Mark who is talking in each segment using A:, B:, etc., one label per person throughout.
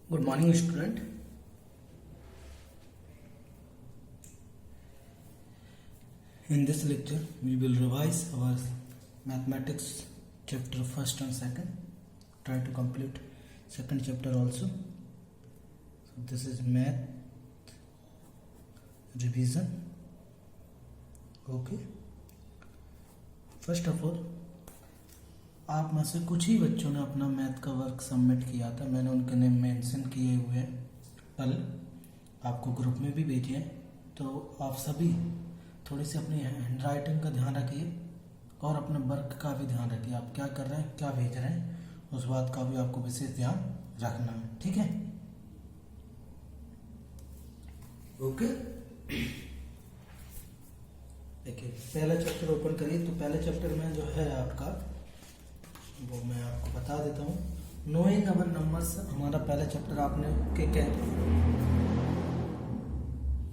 A: Good morning, student. In this lecture, we will revise our mathematics chapter first and second. Try to complete second chapter also. So this is math revision. Okay. First of all, आप में से कुछ ही बच्चों ने अपना math का work submit किया था। मैंने उनके नेम मेंशन किए हुए हैं, कल आपको ग्रुप में भी भेजे हैं। तो आप सभी थोड़ी सी अपनी हैंड राइटिंग का ध्यान रखिए और अपने वर्क का भी ध्यान रखिए। आप क्या कर रहे हैं, क्या भेज रहे हैं, उस बात का भी आपको विशेष ध्यान रखना है। ठीक है, ओके। देखिए, पहला चैप्टर ओपन करिए। तो पहले चैप्टर में जो है आपका, वो मैं आपको बता देता हूँ। नोइंग अवर नंबर्स हमारा पहला चैप्टर।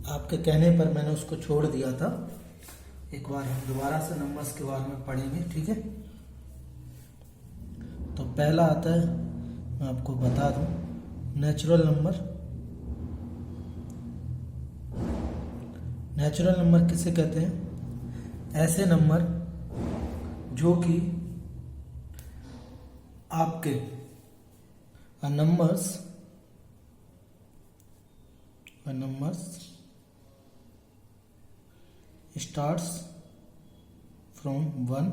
A: आपके कहने पर मैंने उसको छोड़ दिया था। एक बार हम दोबारा से नंबर्स के बारे में पढ़ेंगे, ठीक है। तो पहला आता है, मैं आपको बता दूं, नेचुरल नंबर। नेचुरल नंबर किसे कहते हैं? ऐसे नंबर जो कि आपके numbers starts from 1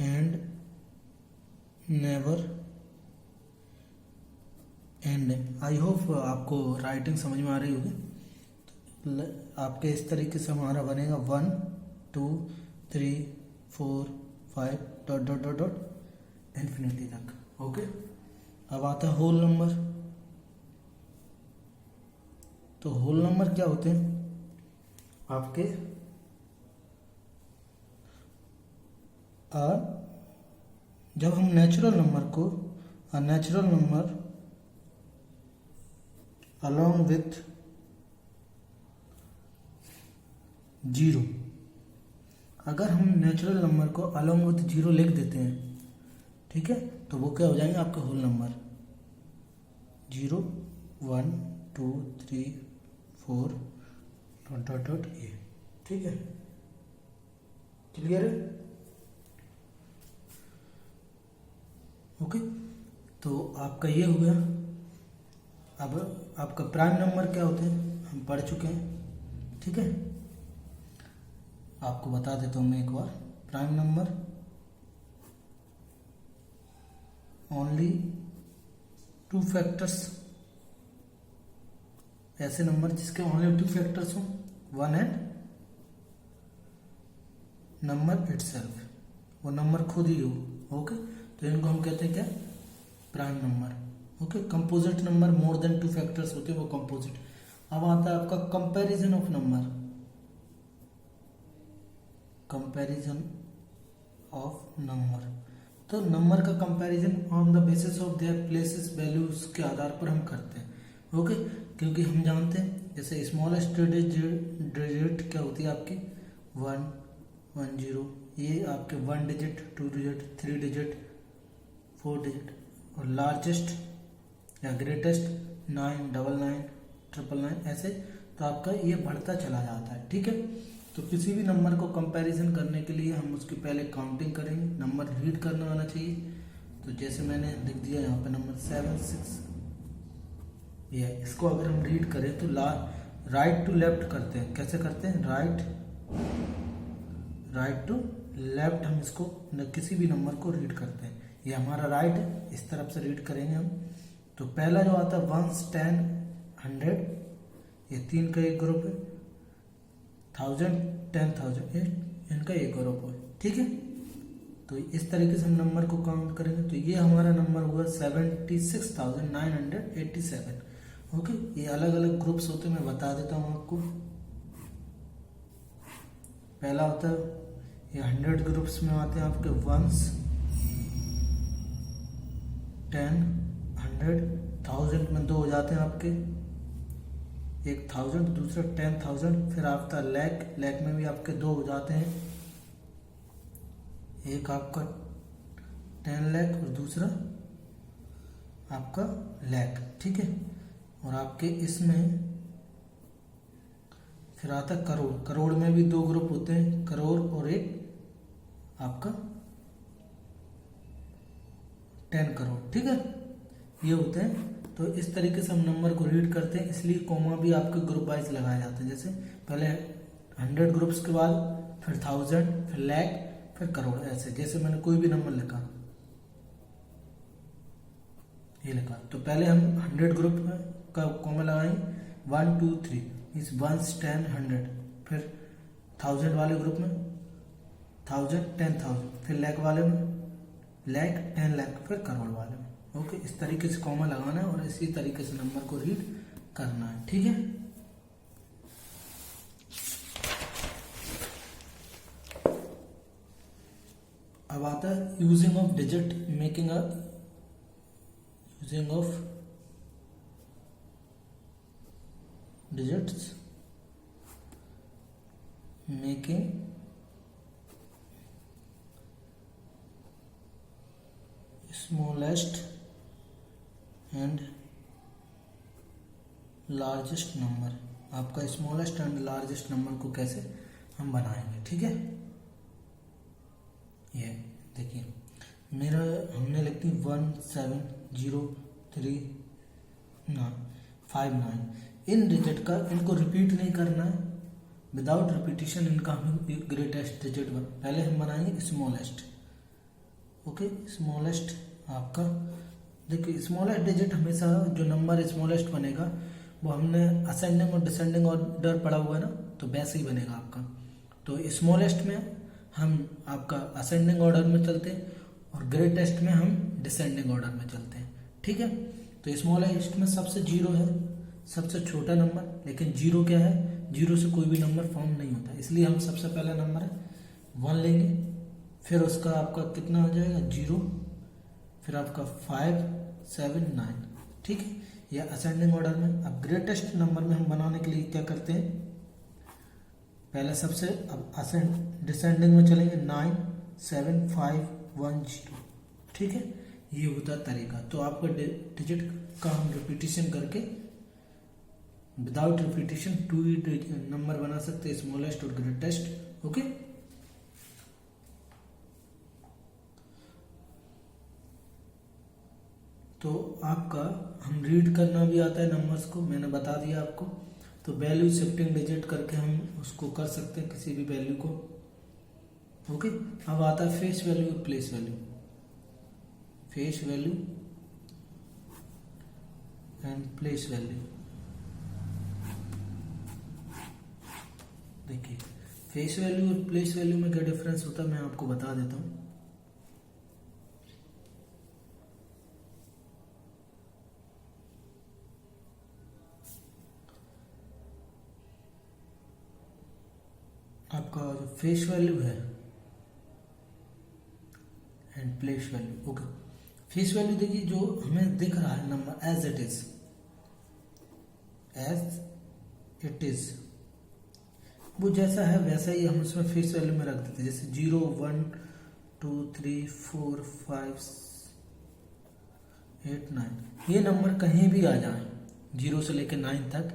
A: and never end। I hope आपको राइटिंग समझ में आ रही होगी। आपके इस तरीके से हमारा बनेगा 1 2 3 4 5 dot dot dot dot infinity तक। ओके, अब आता है होल नंबर। तो होल नंबर क्या होते हैं? आपके जब हम natural number along with zero, अगर हम नेचुरल नंबर को along with जीरो लिख देते हैं, ठीक है, तो वो क्या हो जाएंगे आपके whole number. 0 1 2 3 4 dot dot dot ए। ठीक है, क्लियर है? ओके, तो आपका ये हो गया। अब आपका प्राइम नंबर क्या होते हैं हम पढ़ चुके हैं, ठीक है। आपको बता देता हूँ मैं एक बार। Prime number only 2 factors. ऐसे नंबर जिसके ओनली 2 फैक्टर्स हो, 1 एंड नंबर इटसेल्फ, वो नंबर खुद ही हो। ओके, तो इनको हम कहते हैं क्या? Prime number. Okay, composite number more than 2 factors होते हैं, वो कंपोजिट। अब आता है आपका comparison of number. Comparison of number, तो नंबर का comparison on the basis of their places values के आधार पर हम करते हैं। ओके, क्योंकि हम जानते हैं जैसे स्मॉलेस्ट डिजिट क्या होती है आपकी 1 1 0, ये आपके 1 डिजिट 2 डिजिट 3 डिजिट 4 डिजिट, और लार्जेस्ट या ग्रेटेस्ट 9 99 999 ऐसे। तो आपका ये बढ़ता चला जाता है, ठीक है। तो किसी भी नंबर को कंपैरिजन करने के लिए हम उसकी पहले काउंटिंग करेंगे। नंबर रीड करना आना चाहिए। तो जैसे मैंने लिख दिया यहाँ पे नंबर 7 6, ये इसको अगर हम रीड करें तो राइट टू लेफ्ट करते हैं। कैसे करते हैं? राइट टू लेफ्ट हम इसको किसी भी नंबर को रीड करते हैं। ये हमारा राइट है, इस तरफ से रीड करेंगे हम। तो पहला जो आता है 1 10 100, ये 3 का एक ग्रुप है। 1000 10,000 इनका एक ग्रुप है, ठीक है। तो इस तरीके से हम नंबर को काउंट करेंगे। तो ये हमारा नंबर हुआ 76,987। ओके, ये अलग अलग ग्रुप्स होते हैं, मैं बता देता हूँ आपको। पहला होता है ये 100 ग्रुप्स में आते हैं आपके 1s 10 100, 1000 में 2 हो जाते हैं आपके, एक 1000, दूसरा 10,000, फिर आपका लैख में भी आपके 2 हो जाते हैं। एक आपका 10 लाख और दूसरा आपका लाख, ठीक है। और आपके इसमें फिर आता है करोड़। करोड़ में भी 2 ग्रुप होते हैं, करोड़ और एक आपका 10 करोड़, ठीक है, ये होते हैं। तो इस तरीके से हम नंबर को रीड करते हैं, इसलिए कॉमा भी आपके ग्रुप वाइज लगाए जाते हैं। जैसे पहले 100 ग्रुप्स के बाद फिर 1000, फिर लाख, फिर करोड़, ऐसे। जैसे मैंने कोई भी नंबर लिखा, ये लिखा, तो पहले हम 100 ग्रुप का कॉमा लगाएंगे, 1 2 3 मीन्स 1 10 100। फिर 1000 वाले ग्रुप में 1000 10,000, फिर लाख वाले में लाख 10 लाख, फिर करोड़ वाले में। ओके, इस तरीके से कॉमा लगाना है और इसी तरीके से नंबर को रीड करना है, ठीक है। अब आता है using of digit making a using of digits making smallest and largest number. आपका स्मॉलेस्ट एंड लार्जेस्ट नंबर को कैसे हम बनाएंगे, ठीक है। ये देखिए, मेरा हमने लिख दी 170359। इन डिजिट का इनको रिपीट नहीं करना है, विदाउट रिपीटिशन इनका हम ग्रेटेस्ट डिजिट पहले हम बनाएंगे स्मॉलेस्ट। ओके, स्मॉलेस्ट आपका देखिए, स्मॉलेस्ट डिजिट हमेशा जो नंबर स्मॉलेस्ट बनेगा वो हमने असेंडिंग और डिसेंडिंग ऑर्डर पढ़ा हुआ है ना, तो वैसे ही बनेगा आपका। तो स्मॉलेस्ट में हम आपका असेंडिंग ऑर्डर में चलते हैं और ग्रेटेस्ट में हम डिसेंडिंग ऑर्डर में चलते हैं, ठीक है। तो स्मॉलेस्ट में सबसे जीरो है, सबसे छोटा नंबर, लेकिन जीरो क्या है, जीरो से कोई भी नंबर फॉर्म नहीं होता, इसलिए हम सबसे पहला नंबर है 1 लेंगे, फिर उसका आपका कितना हो जाएगा 0, फिर आपका 5 7 9, ठीक है, या असेंडिंग ऑर्डर में। अब ग्रेटेस्ट नंबर में हम बनाने के लिए क्या करते हैं, पहले सबसे अब डिसेंडिंग में चलेंगे 9 7 5 1 0, ठीक है, ये होता तरीका। तो आपका डिजिट का हम रिपीटिशन करके विदाउट रिपीटिशन 2 नंबर बना सकते हैं, स्मॉलेस्ट और ग्रेटेस्ट। ओके, तो आपका हम रीड करना भी आता है नंबर्स को, मैंने बता दिया आपको। तो वैल्यू शिफ्टिंग डिजिट करके हम उसको कर सकते हैं किसी भी वैल्यू को। ओके, अब आता है फेस वैल्यू और place value. Face value and place value. देखिए, फेस वैल्यू और प्लेस वैल्यू में क्या डिफरेंस होता है मैं आपको बता देता हूं। आपका जो फेस वैल्यू है and place value. Okay, face value देखिए, जो हमें दिख रहा है नंबर एज इट इज, वो जैसा है वैसा ही हम उसमें फेस वैल्यू में रख देते हैं। जैसे 0 1 2 3 4 5 8 9, ये नंबर कहीं भी आ जाए 0 से लेकर 9 तक,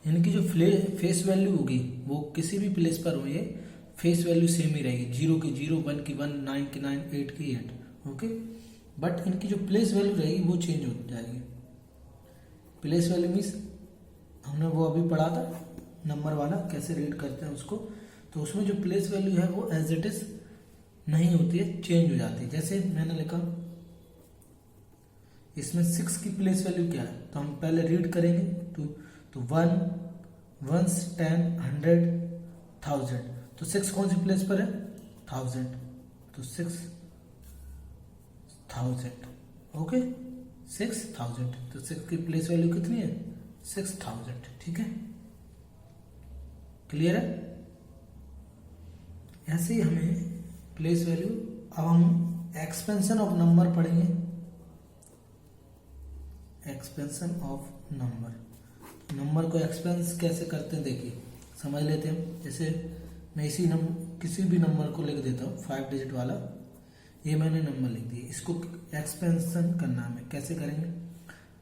A: इनकी जो फेस वैल्यू होगी वो किसी भी प्लेस पर हो, ये फेस वैल्यू सेम ही रहेगी। 0 की 0, 1 की 1, 9 की 9, 8 की 8। ओके, बट इनकी जो प्लेस वैल्यू रहेगी वो चेंज हो जाएगी। प्लेस वैल्यू मीन्स हमने वो अभी पढ़ा था नंबर वाला, कैसे रीड करते हैं उसको। तो उसमें जो प्लेस वैल्यू है वो एज इट इज नहीं होती है, चेंज हो जाती है। जैसे मैंने लिखा इसमें 6 की प्लेस वैल्यू क्या है, तो हम पहले रीड करेंगे तो 1 1 10 100 1000, तो 6 कौन सी प्लेस पर है 1000, तो 6000। ओके, 6000, तो 6 की प्लेस वैल्यू कितनी है 6000, ठीक है, क्लियर है। ऐसे ही हमें प्लेस वैल्यू। अब हम एक्सपेंशन ऑफ नंबर पढ़ेंगे। एक्सपेंशन ऑफ नंबर को एक्सपेंस कैसे करते हैं देखिए, समझ लेते हैं। जैसे मैं किसी भी नंबर को लिख देता हूँ 5 डिजिट वाला, ये मैंने नंबर लिख दिया, इसको एक्सपेंशन करना है, कैसे करेंगे।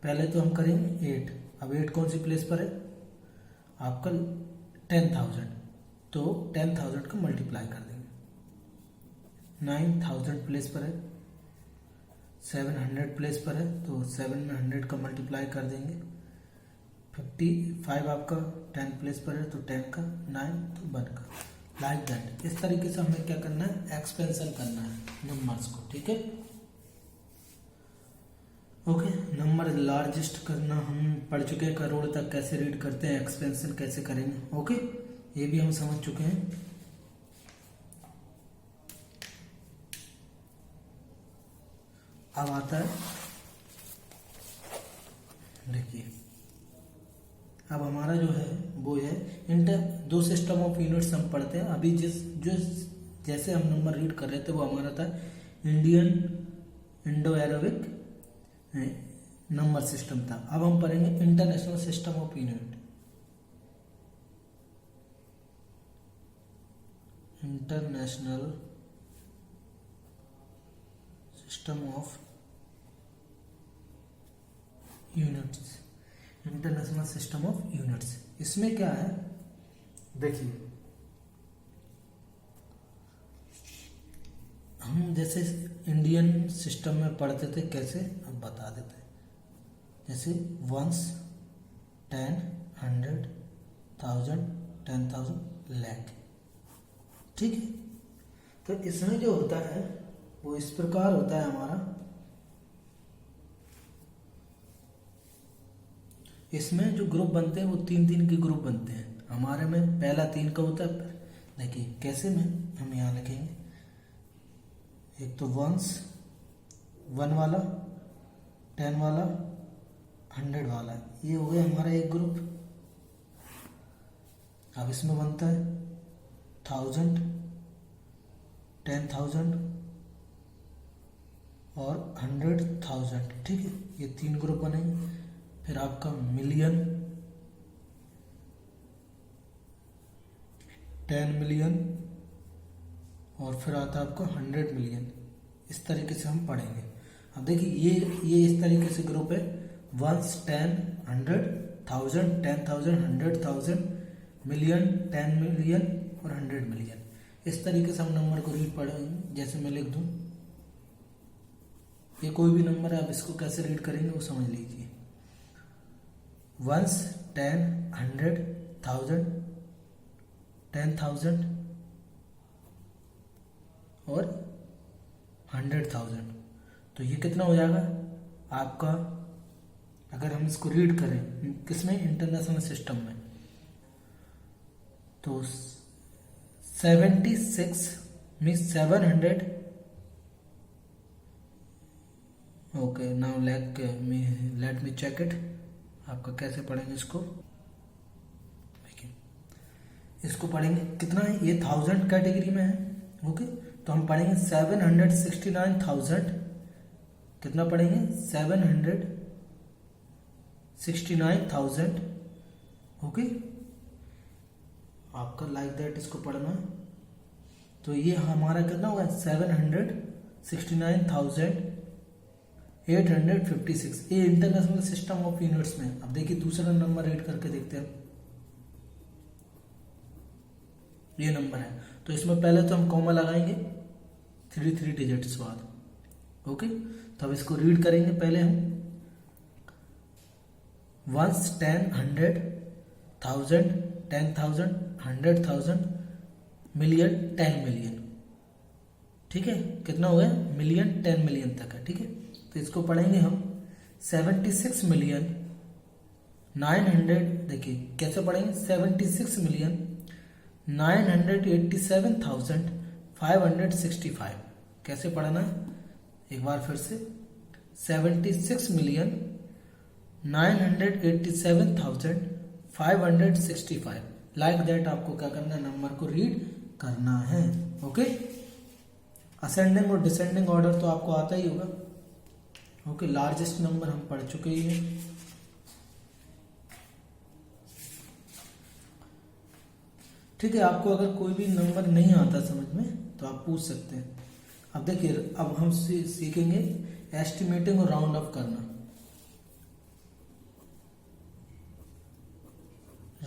A: पहले तो हम करेंगे 8। अब 8 कौन सी प्लेस पर है? आपका 10,000, तो 10,000 का मल्टीप्लाई कर देंगे। 9,000 प्लेस पर है, 700 प्लेस पर है, तो 7 में 100 का मल्टीप्लाई कर देंगे। 55 आपका 10 प्लेस पर है, तो 10 का 9, तो 1 का, लाइक दैट। इस तरीके से हमें क्या करना है? एक्सपेंशन करना है नंबर्स को, ठीक है। ओके, नंबर लार्जेस्ट करना हम पढ़ चुके हैं, करोड़ तक कैसे रीड करते हैं, एक्सपेंशन कैसे करेंगे। ओके, ये भी हम समझ चुके हैं। अब आता है, देखिए अब हमारा जो है वो है दो सिस्टम ऑफ यूनिट्स हम पढ़ते हैं। अभी जैसे हम नंबर रीड कर रहे थे वो हमारा था इंडो अरेबिक नंबर सिस्टम था। अब हम पढ़ेंगे international system of unit. International system of units. International system of units, इसमें क्या है देखिए, हम जैसे इंडियन सिस्टम में पढ़ते थे कैसे, अब बता देते हैं। जैसे 1, 10, 100, 1000, 10,000, लाख, ठीक है। तो इसमें जो होता है वो इस प्रकार होता है हमारा। इसमें जो ग्रुप बनते हैं वो 3-3 के ग्रुप बनते हैं। हमारे में पहला 3 का होता है। देखिए कैसे में हम यहाँ लिखेंगे, एक तो 1 वाला, 10 वाला, 100 वाला, ये हो गया हमारा एक ग्रुप। अब इसमें बनता है 1000, 10,000 और 100,000, ठीक है। ये 3 ग्रुप बनेंगे। फिर आपका मिलियन, 10 मिलियन और फिर आता है आपका 100 मिलियन। इस तरीके से हम पढ़ेंगे। अब देखिए ये इस तरीके से ग्रुप है 1, 10, 100, 1000, 10,000, 100,000, मिलियन, 10 मिलियन और 100 मिलियन। इस तरीके से हम नंबर को रीड पढ़ेंगे। जैसे मैं लिख दूं, ये कोई भी नंबर है, आप इसको कैसे रीड करेंगे वो समझ लीजिए। 1, 10, 100, 1000, 10,000 और 100,000। तो ये कितना हो जाएगा आपका, अगर हम इसको रीड करें किसमें, इंटरनेशनल सिस्टम में, तो 76 means 700। Okay, now let me check it. आपका कैसे पढ़ेंगे इसको, देखिए इसको पढ़ेंगे कितना है, ये 1000 कैटेगरी में है। ओके, तो हम पढ़ेंगे 769,000। कितना पढ़ेंगे, 769,000। ओके, आपका लाइक दैट इसको पढ़ना। तो ये हमारा कितना होगा, 769,856। ये इंटरनेशनल सिस्टम ऑफ यूनिट्स में। अब देखिए दूसरा नंबर रीड करके देखते हैं। ये नंबर है, तो इसमें पहले तो हम कॉमा लगाएंगे 3 डिजिट्स बाद। ओके, तो अब इसको रीड करेंगे। पहले हम 1, 10, 100, 1000, 10,000, 100,000, मिलियन, 10 मिलियन, ठीक है। कितना हो गया, मिलियन, 10 मिलियन तक है, ठीक है। तो इसको पढ़ेंगे हम 76,900,000। देखिए कैसे पढ़ेंगे, 76,987,565। कैसे पढ़ना है, एक बार फिर से, 76,987,565। लाइक दैट आपको क्या करना है, नंबर को रीड करना है। ओके, असेंडिंग और डिसेंडिंग ऑर्डर तो आपको आता ही होगा। ओके, लार्जेस्ट नंबर हम पढ़ चुके ही हैं। ठीक है, आपको अगर कोई भी नंबर नहीं आता समझ में तो आप पूछ सकते हैं। अब देखिए, अब हम सीखेंगे एस्टिमेटिंग और राउंड ऑफ करना।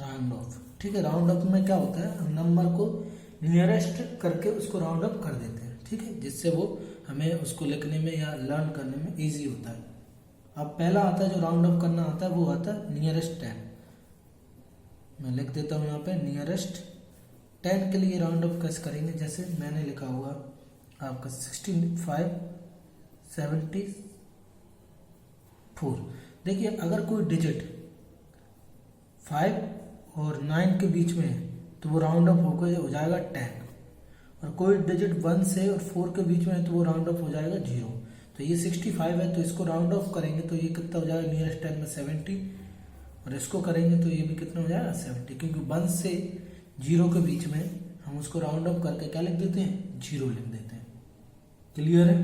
A: Round of. ठीक है, राउंड ऑफ में क्या होता है, हम नंबर को नियरेस्ट करके उसको राउंड ऑफ कर देते हैं। ठीक है, जिससे वो हमें उसको लिखने में या लर्न करने में इजी होता है। अब पहला आता है जो राउंड ऑफ करना आता है, वो आता है नियरेस्ट 10। मैं लिख देता हूँ यहाँ पे नियरेस्ट 10 के लिए राउंड ऑफ कैसे करेंगे, जैसे मैंने लिखा हुआ आपका 6574। देखिए, अगर कोई डिजिट 5 और 9 के बीच में है तो वो राउंड ऑफ होकर हो जाएगा 10, और कोई डिजिट 1 से और 4 के बीच में है तो वो राउंड ऑफ हो जाएगा 0। तो ये 65 है, तो इसको राउंड ऑफ करेंगे तो ये कितना हो जाएगा, नियरेस्ट 10 में 70, और इसको करेंगे तो ये भी कितना हो जाएगा 70, क्योंकि 1 से 0 के बीच में हम उसको राउंड ऑफ करके क्या लिख देते हैं, 0 लिख देते हैं। क्लियर है।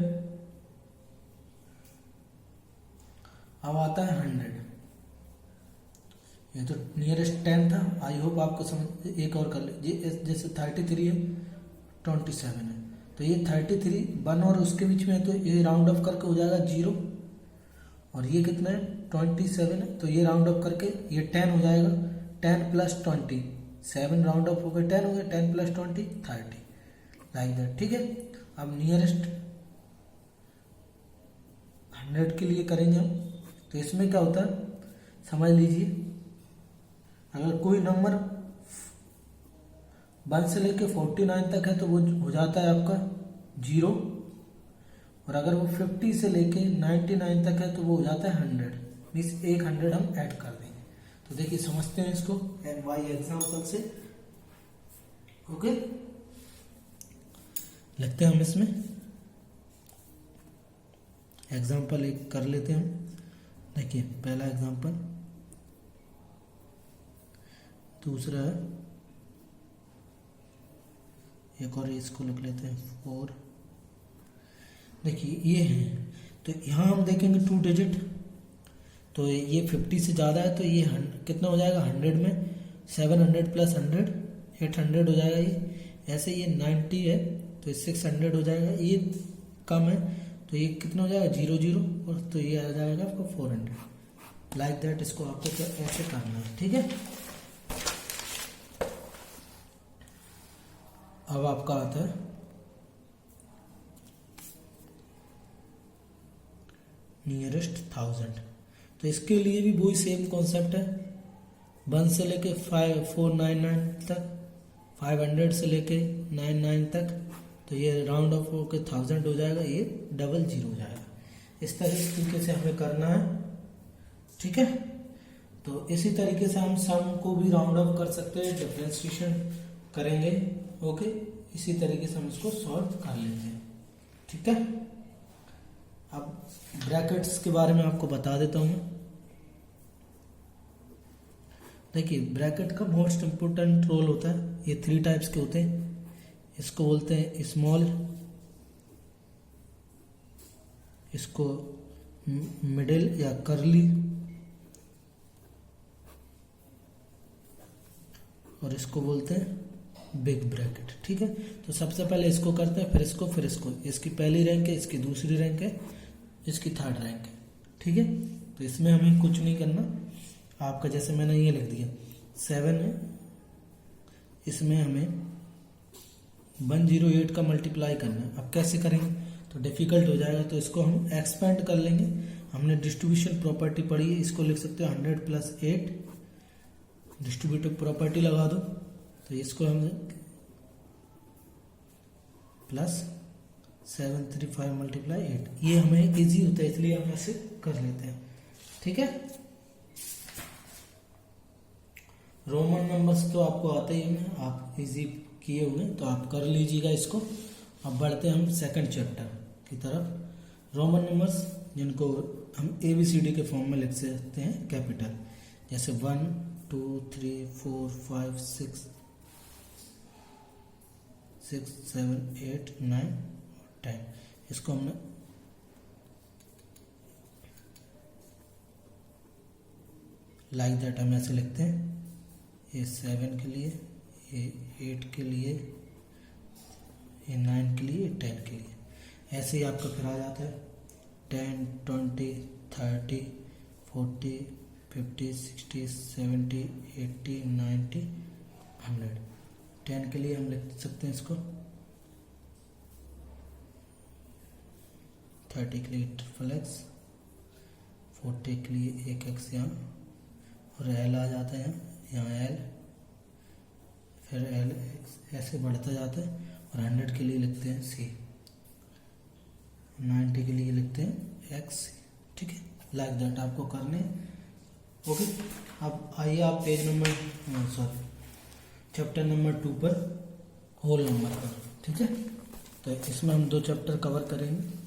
A: अब आता है 100। ये तो नियरेस्ट 10 था, आई होप आपको समझ। एक और कर लीजिए, जैसे 33 है, 27 है, तो ये 33 1 और उसके बीच में है तो ये राउंड ऑफ करके हो जाएगा 0, और ये कितना है 27 है, तो ये राउंड ऑफ करके ये 10 हो जाएगा। 10 प्लस 20 7 राउंड ऑफ हो गए 10 हो गए, 10 प्लस 20 30, लाइक दैट। ठीक है, अब नियरेस्ट 100 के लिए करेंगे हम, तो इसमें क्या होता है समझ लीजिए। अगर कोई नंबर 1 से लेके 49 तक है तो वो हो जाता है आपका 0, और अगर वो 50 से लेके 99 तक है तो वो हो जाता है 100, मीन्स एक 100 हम ऐड कर देंगे। तो देखिए समझते हैं इसको वाई एग्जाम्पल से। ओके, लिखते हैं हम इसमें एग्जाम्पल एक कर लेते हैं हम। देखिए पहला एग्जाम्पल, दूसरा है एक और इसको लिख लेते हैं 4। देखिए ये है, तो यहाँ हम देखेंगे 2 डिजिट, तो ये 50 से ज़्यादा है तो ये कितना हो जाएगा 100 में 700 प्लस 100 800 हो जाएगा ये। ऐसे ये 90 है तो 600 हो जाएगा, ये कम है तो ये कितना हो जाएगा 00, और तो ये आ जाएगा आपको 400, लाइक दैट। इसको आपको ऐसे करना है। ठीक है, अब आपका आता है नियरेस्ट 1000। तो इसके लिए भी वही सेम कॉन्सेप्ट है, 1 से लेके 5499 तक, 500 से लेके 99 तक, तो ये राउंड ऑफ होकर 1000 हो जाएगा, ये 00 हो जाएगा। इस तरीके से हमें करना है। ठीक है, तो इसी तरीके से हम सम को भी राउंड ऑफ कर सकते हैं, डिफरेंशिएशन करेंगे। ओके, इसी तरीके से हम इसको सॉल्व कर लेते हैं। ठीक है, अब ब्रैकेट्स के बारे में आपको बता देता हूं मैं। देखिए ब्रैकेट का मोस्ट इम्पोर्टेंट रोल होता है, ये 3 टाइप्स के होते हैं। इसको बोलते हैं स्मॉल, इसको मिडिल या कर्ली, और इसको बोलते हैं बिग ब्रैकेट। ठीक है, तो सबसे पहले इसको करते हैं, फिर इसको, फिर इसको। इसकी पहली रैंक है, इसकी दूसरी रैंक है, इसकी थर्ड रैंक है। ठीक है, तो इसमें हमें कुछ नहीं करना, आपका जैसे मैंने ये लिख दिया 7 है, इसमें हमें 108 का मल्टीप्लाई करना है। अब कैसे करेंगे तो डिफिकल्ट हो जाएगा, तो इसको हम एक्सपेंड कर लेंगे। हमने डिस्ट्रीब्यूशन प्रॉपर्टी पढ़ी है, इसको लिख सकते हो 100 प्लस 8, डिस्ट्रीब्यूटिव प्रॉपर्टी लगा दो, तो इसको हम प्लस 735 मल्टीप्लाई 8, ये हमें इजी होता है इसलिए हम ऐसे कर लेते हैं। ठीक है, रोमन नंबर्स तो आपको आते ही हैं, आप इजी किए हुए तो आप कर लीजिएगा इसको। अब बढ़ते हैं हम सेकंड चैप्टर की तरफ। रोमन नंबर्स जिनको हम ABCD के फॉर्म में लिख सकते हैं कैपिटल, जैसे 1 2 3 4 5 6 7 8 9 10, इसको हमने लाइक दैट हम ऐसे लिखते हैं। ये 7 के लिए, ये 8 के लिए, ये 9 के लिए, 10 के लिए, ऐसे ही आपका फिर आ जाता है 10 20 30 40 50, 60, 70, 80, 90, 100। 10 के लिए हम लिख सकते हैं इसको, 30 के लिए ट्रिपल एक्स, 40 के लिए एक एक्स यहाँ, और एल आ जाता है यहाँ एल, फिर एल ऐसे बढ़ता जाता है, और 100 के लिए लिखते हैं सी, 90 के लिए लिखते हैं एक्स। ठीक है, लाइक दैट आपको करने। ओके, अब आइए आप पेज नंबर चैप्टर नंबर 2 पर होल नंबर पर। ठीक है, तो इसमें हम 2 चैप्टर कवर करेंगे।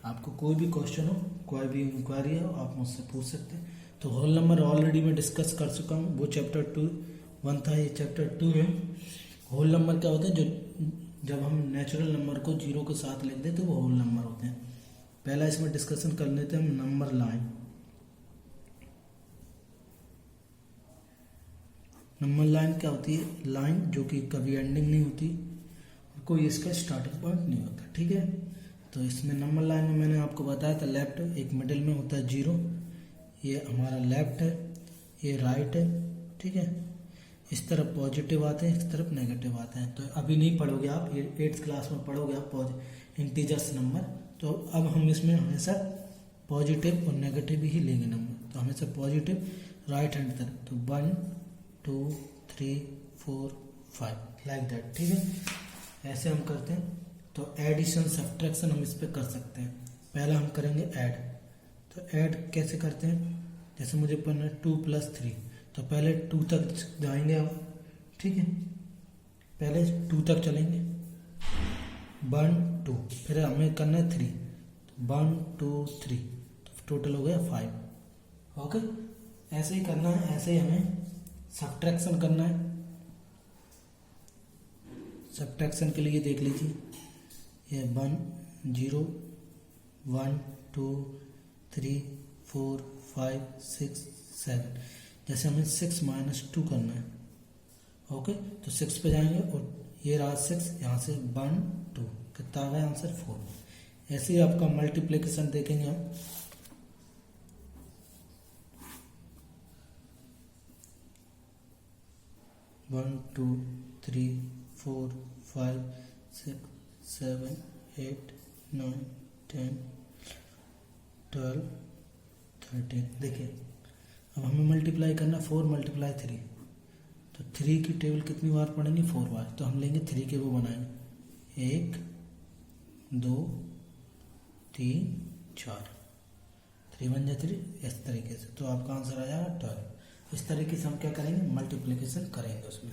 A: आपको कोई भी क्वेश्चन हो, कोई भी इंक्वायरी हो, आप मुझसे पूछ सकते हैं। तो होल नंबर ऑलरेडी मैं डिस्कस कर चुका हूँ, वो चैप्टर 1 था, ये चैप्टर 2 है। होल नंबर क्या होता है, जो जब हम नेचुरल नंबर को 0 के साथ लिख दें तो वो होल नंबर होते हैं। पहला इसमें डिस्कशन कर लेते हैं हम नंबर लाइन। नंबर लाइन क्या होती है, लाइन जो कि कभी एंडिंग नहीं होती, कोई इसका स्टार्टिंग पॉइंट नहीं होता। ठीक है, तो इसमें नंबर लाइन में मैंने आपको बताया था लेफ्ट, एक मिडिल में होता है 0, ये हमारा लेफ्ट है, ये राइट है। ठीक है, इस तरफ पॉजिटिव आते हैं, इस तरफ नेगेटिव आते हैं। तो अभी नहीं पढ़ोगे आप, 8th क्लास में पढ़ोगे आप इंटीजर्स नंबर। तो अब हम इसमें हमेशा पॉजिटिव और नेगेटिव ही लेंगे नंबर, तो हमेशा पॉजिटिव राइट हैंड तरफ। तो 1 2 3 4 5 लाइक दैट। ठीक है, ऐसे हम करते हैं। तो एडिशन सब्ट्रैक्शन हम इस पर कर सकते हैं। पहला हम करेंगे ऐड। तो ऐड कैसे करते हैं, जैसे मुझे पढ़ना है 2 + 3, तो पहले 2 तक जाएंगे हम। ठीक है, पहले 2 तक चलेंगे, 1 2, फिर हमें करना है 3, तो 1 2 3, तो टोटल हो गया 5। ओके, ऐसे ही करना है, ऐसे ही हमें सब्ट्रैक्शन करना है। सब्ट्रैक्शन के लिए देख लीजिए, ये 1 0 1 2 3 4 5 6 7, जैसे हमें 6 - 2 करना है। ओके, तो 6 पे जाएंगे, और ये रहा 6, यहाँ से 1 2, कितना आ गया आंसर 4। ऐसे ही आपका मल्टीप्लिकेशन देखेंगे हम। वन 2 3 4 5 6 7 8 9 10 12 13। देखिए, अब हमें मल्टीप्लाई करना 4 × 3, तो 3 की टेबल कितनी बार पढ़ेंगे, 4 बार। तो हम लेंगे 3 के वो बनाएंगे, 1 2 3 4, 3 × 3, इस तरीके से। तो आपका आंसर आ जाएगा 12। इस तरीके से हम क्या करेंगे, मल्टीप्लिकेशन करेंगे उसमें।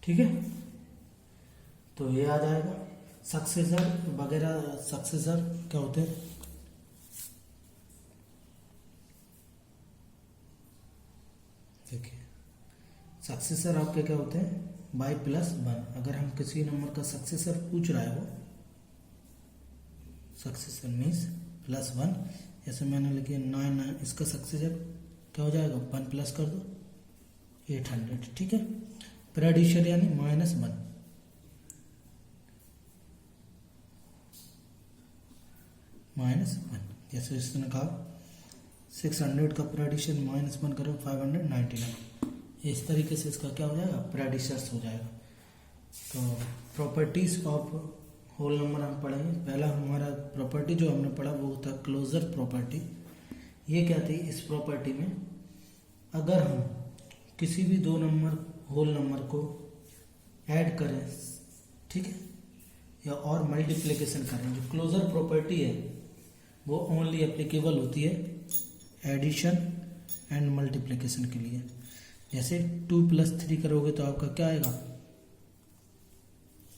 A: ठीक है, तो ये आ जाएगा। सक्सेसर वगैरह, सक्सेसर क्या होते हैं, देखिए सक्सेसर आपके क्या होते हैं, y + 1। अगर हम किसी नंबर का सक्सेसर पूछ रहा है, वो सक्सेसर मीन्स +1। जैसे मैंने लिखी 9, इसका सक्सेसर क्या हो जाएगा, 1 प्लस कर दो 800। ठीक है, प्रेडिशन यानी -1, -1। जैसे इसने कहा 600 का प्रेडिशन -1 करो 599, इस तरीके से इसका क्या हो जाएगा, प्रेडिशर्स हो जाएगा। तो प्रॉपर्टीज ऑफ होल नंबर हम पढ़ेंगे। पहला हमारा प्रॉपर्टी जो हमने पढ़ा वो था क्लोजर प्रॉपर्टी। ये क्या थी, इस प्रॉपर्टी में अगर हम किसी भी 2 नंबर होल नंबर को ऐड करें, ठीक है, या और मल्टीप्लिकेशन करें, जो क्लोजर प्रॉपर्टी है वो ओनली एप्लीकेबल होती है एडिशन एंड मल्टीप्लिकेशन के लिए। जैसे 2 + 3 करोगे तो आपका क्या आएगा,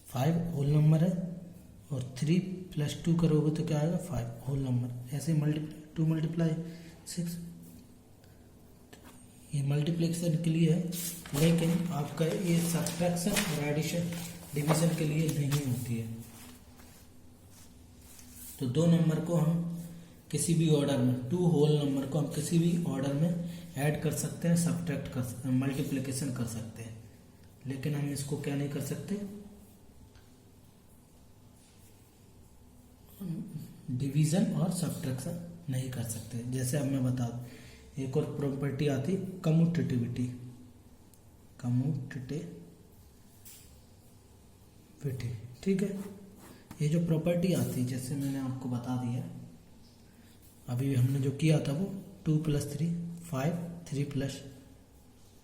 A: 5 होल नंबर है, और 3 + 2 करोगे तो क्या आएगा, 5 होल नंबर। ऐसे 2 × 6, ये मल्टीप्लिकेशन के लिए है, लेकिन आपका ये सब्ट्रैक्शन और एडिशन डिवीजन के लिए नहीं होती है। तो 2 नंबर को हम किसी भी ऑर्डर में, 2 होल नंबर को हम किसी भी ऑर्डर में ऐड कर सकते हैं, सब्ट्रैक्ट कर सकते हैं, मल्टीप्लिकेशन कर सकते हैं, लेकिन हम इसको क्या नहीं कर सकते, डिवीजन और सब्ट्रैक्शन नहीं कर सकते। जैसे अब मैं बता दूं, एक और प्रॉपर्टी आती कम्यूटेटिविटी, ठीक है। ये जो प्रॉपर्टी आती है, जैसे मैंने आपको बता दिया, अभी हमने जो किया था वो 2 + 3 5, 3 +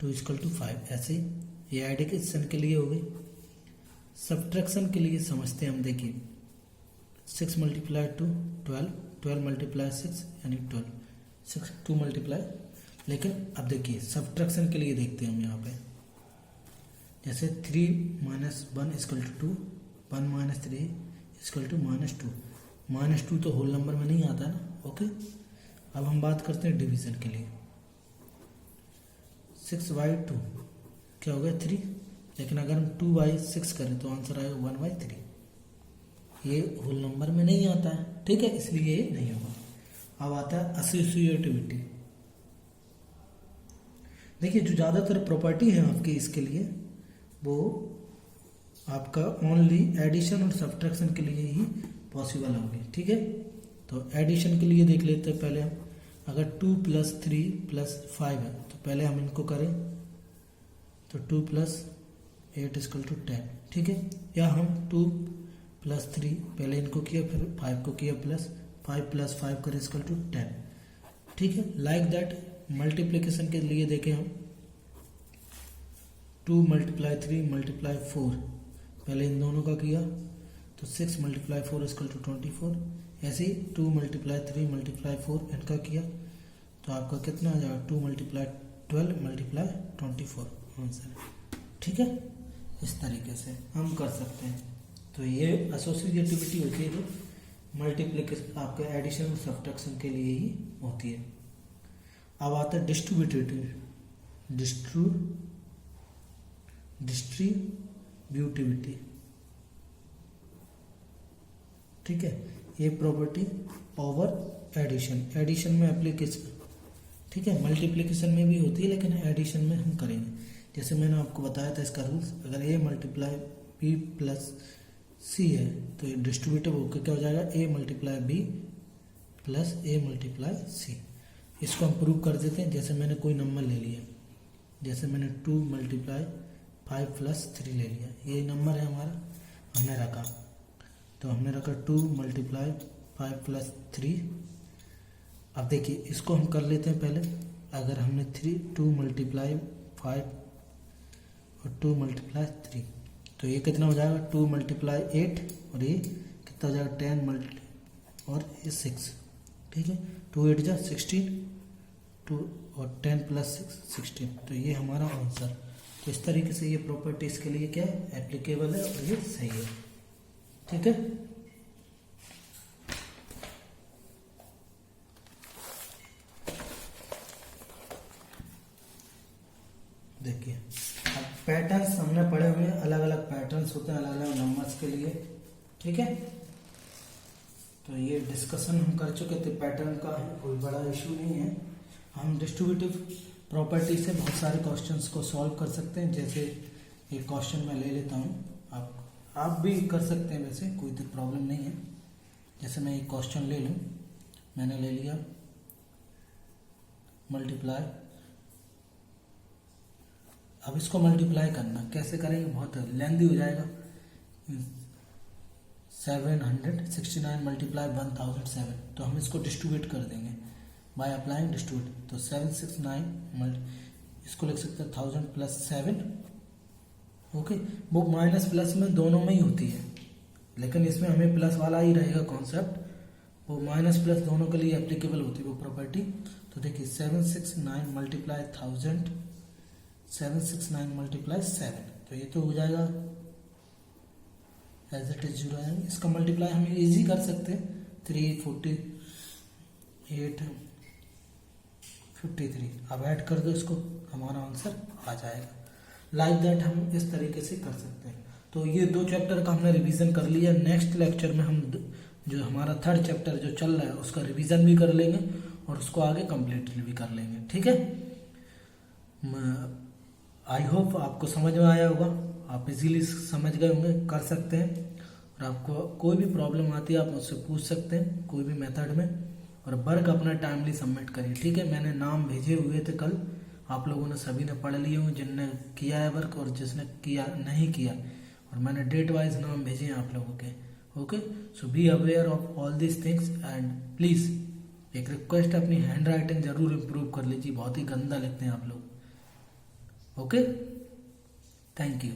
A: 2 = 5, ऐसे ही ये एडिशन के लिए हो गई। सब्ट्रैक्शन के लिए समझते हैं हम, देखिए 6 × 2 12, 12 × 6 यानी 12, 6 2 × लेकिन अब देखिए सब्ट्रैक्शन के लिए देखते हैं हम यहाँ पे, जैसे 3 - 1 = 2, 1 - 3 = -2, -2 तो होल नंबर में नहीं आता है ना। ओके, अब हम बात करते हैं डिवीजन के लिए। 6/2 क्या हो गया 3, लेकिन अगर हम 2/6 करें तो आंसर आएगा 1/3। ये होल नंबर में नहीं आता है, ठीक है, इसलिए ये नहीं होगा। अब आता है एसोसिएटिविटी। देखिए जो ज़्यादातर प्रॉपर्टी है आपकी इसके लिए, वो आपका ओनली एडिशन और सब्ट्रैक्शन के लिए ही पॉसिबल होगी, ठीक है। तो एडिशन के लिए देख लेते हैं पहले हम, अगर 2 + 3 + 5 है तो पहले हम इनको करें, तो 2 + 8 = 10, ठीक है। या हम 2 + 3 पहले इनको किया, फिर 5 को किया प्लस, 5 + 5 करें = 10, ठीक है। लाइक दैट मल्टीप्लिकेशन के लिए देखें हम, 2 × 3 × 4 पहले इन दोनों का किया, तो 6 × 4 = 24। ऐसे ही 2 × 3 × 4 इनका किया, तो आपका कितना आ जाएगा 2 × 12 × 24 आंसर, ठीक है। इस तरीके से हम कर सकते हैं। तो ये एसोसिएटिविटी होती है जो मल्टीप्लिकेशन आपके एडिशन और सब्ट्रैक्शन के लिए ही होती है। अब आता है डिस्ट्रीब्यूटिविटी, ठीक है। ये प्रॉपर्टी ओवर एडिशन में एप्लीकेशन, ठीक है, मल्टीप्लिकेशन में भी होती है लेकिन एडिशन में हम करेंगे। जैसे मैंने आपको बताया था इसका रूल्स, अगर a × b + c है तो ये डिस्ट्रीब्यूटिव होकर क्या हो जाएगा, a × b + a × c। इसको हम प्रूव कर देते हैं। जैसे मैंने कोई नंबर ले लिया, जैसे मैंने 2 × 5 + 3 ले लिया, ये नंबर है हमारा, हमने रखा, तो हमने रखा 2 × 5 + 3। अब देखिए इसको हम कर लेते हैं पहले। अगर हमने 2 × 5 और 2 × 3, तो ये कितना हो जाएगा 2 × 8, और ये कितना हो जाएगा 10 और ये 6, ठीक है। 2 × 8 = 16, 2 और 10 + 6 16, तो ये हमारा आंसर। तो इस तरीके से ये प्रॉपर्टी इसके लिए क्या है, एप्लीकेबल है और ये सही है, ठीक है। देखिए अब पैटर्न्स हमने पढ़े हुए हैं, अलग अलग पैटर्न्स होते हैं अलग अलग नंबर्स के लिए, ठीक है। तो ये डिस्कशन हम कर चुके थे, पैटर्न का कोई बड़ा इशू नहीं है। हम डिस्ट्रीब्यूटिव प्रॉपर्टी से बहुत सारे क्वेश्चंस को सॉल्व कर सकते हैं। जैसे एक क्वेश्चन मैं ले लेता हूँ, आप भी कर सकते हैं, वैसे कोई तो प्रॉब्लम नहीं है। जैसे मैं एक क्वेश्चन ले लूँ, मैंने ले लिया मल्टीप्लाई। अब इसको मल्टीप्लाई करना कैसे करेंगे, बहुत लेंदी हो जाएगा। 769 × 1007, तो हम इसको डिस्ट्रीब्यूट कर देंगे बाय अप्लाइंग डिस्ट्रीब्यूट। तो 769 इसको लिख सकते हैं 1000 + 7, ओके। वो माइनस प्लस में दोनों में ही होती है, लेकिन इसमें हमें प्लस वाला ही रहेगा कॉन्सेप्ट। वो माइनस प्लस दोनों के लिए एप्लीकेबल होती है वो प्रॉपर्टी। तो देखिए 769 × 1000, 769 × 7, तो ये तो हो जाएगा एज इट इज 0। इसका मल्टीप्लाई हम इजी कर सकते हैं, 3 48 53। अब ऐड कर दो इसको, हमारा आंसर आ जाएगा। लाइक दैट हम इस तरीके से कर सकते हैं। तो ये 2 चैप्टर का हमने रिवीजन कर लिया। नेक्स्ट लेक्चर में हम जो हमारा 3rd चैप्टर जो चल रहा है उसका रिवीजन भी कर लेंगे और उसको आगे कंप्लीट भी कर लेंगे, ठीक है। आई होप आपको समझ में आया होगा, आप इजीली समझ गए होंगे, कर सकते हैं। और आपको कोई भी प्रॉब्लम आती है आप मुझसे पूछ सकते हैं कोई भी मेथड में, और वर्क अपना टाइमली सबमिट करिए, ठीक है। मैंने नाम भेजे हुए थे कल, आप लोगों ने सभी ने पढ़ लिए हों जिनने किया है वर्क और जिसने किया नहीं किया, और मैंने डेट वाइज नाम भेजे हैं आप लोगों के। Okay, so be aware of all this things and please एक रिक्वेस्ट, अपनी हैंड राइटिंग जरूर इम्प्रूव कर लीजिए, बहुत ही गंदा लिखते हैं आप लोग। Okay, thank you.